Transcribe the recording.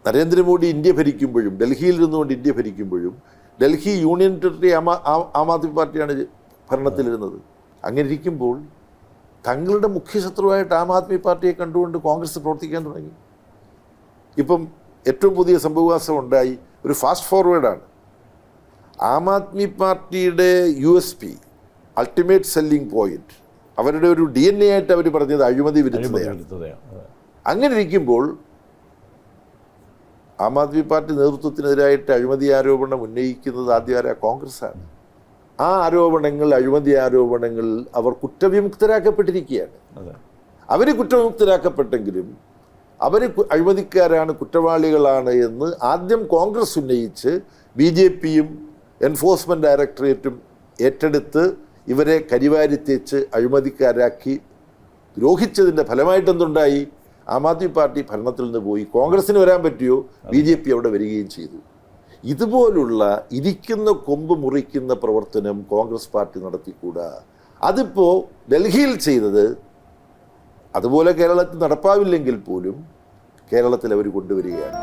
Narendra Modi India ഭരിക്കുമ്പോഴും ഡൽഹിയിൽ നിന്നുകൊണ്ട് India ഭരിക്കുമ്പോഴും Delhi union territory Aam Aadmi പാർട്ടിയാണ് ഭരണത്തിലിരുന്നത്. അങ്ങനെ ഇരിക്കുമ്പോൾ തങ്ങളുടെ മുഖ്യശത്രുവായിട്ട് ആം ആദ്മി പാർട്ടിയെ കണ്ടുകൊണ്ട് കോൺഗ്രസ് പ്രവർത്തിക്കാൻ തുടങ്ങി. ഇപ്പം ഏറ്റവും പുതിയ സംഭവവികാസം ഉണ്ടായി. ഒരു ഫാസ്റ്റ് ഫോർവേഡാണ്. ആം ആദ്മി പാർട്ടിയുടെ USP അൾട്ടിമേറ്റ് സെല്ലിംഗ് പോയിന്റ്, അവരുടെ ഒരു DNA ആയിട്ട് അവർ പറഞ്ഞത് അഴിമതി വിരുദ്ധതയാണ്. അങ്ങനെ ഇരിക്കുമ്പോൾ ആം ആദ്മി പാർട്ടി നേതൃത്വത്തിനെതിരായിട്ട് അഴിമതി ആരോപണം ഉന്നയിക്കുന്നത് ആദ്യം കോൺഗ്രസ്സാണ്. ആ ആരോപണങ്ങൾ, അഴിമതി ആരോപണങ്ങൾ അവർ കുറ്റവിമുക്തരാക്കപ്പെട്ടിരിക്കുകയാണ്. അവർ കുറ്റവിമുക്തരാക്കപ്പെട്ടെങ്കിലും അവർ അഴിമതിക്കാരാണ്, കുറ്റവാളികളാണ് എന്ന് ആദ്യം കോൺഗ്രസ് ഉന്നയിച്ച് BJPയും എൻഫോഴ്സ്മെൻറ്റ് ഡയറക്ടറേറ്റും ഏറ്റെടുത്ത് ഇവരെ കരിവാരിത്തേച്ച് അഴിമതിക്കാരാക്കി ദ്രോഹിച്ചതിൻ്റെ ഫലമായിട്ട് എന്തുണ്ടായി? ആം ആദ്മി പാർട്ടി ഭരണത്തിൽ നിന്ന് പോയി. കോൺഗ്രസ്സിന് വരാൻ പറ്റിയോ? BJP അവിടെ വരികയും ചെയ്തു. ഇതുപോലുള്ള ഇരിക്കുന്ന കൊമ്പ് മുറിക്കുന്ന പ്രവർത്തനം കോൺഗ്രസ് പാർട്ടി നടത്തിക്കൂടാ. അതിപ്പോൾ ഡൽഹിയിൽ ചെയ്തത് അതുപോലെ കേരളത്തിൽ നടപ്പാവില്ലെങ്കിൽ പോലും കേരളത്തിൽ അവർ കൊണ്ടുവരികയാണ്.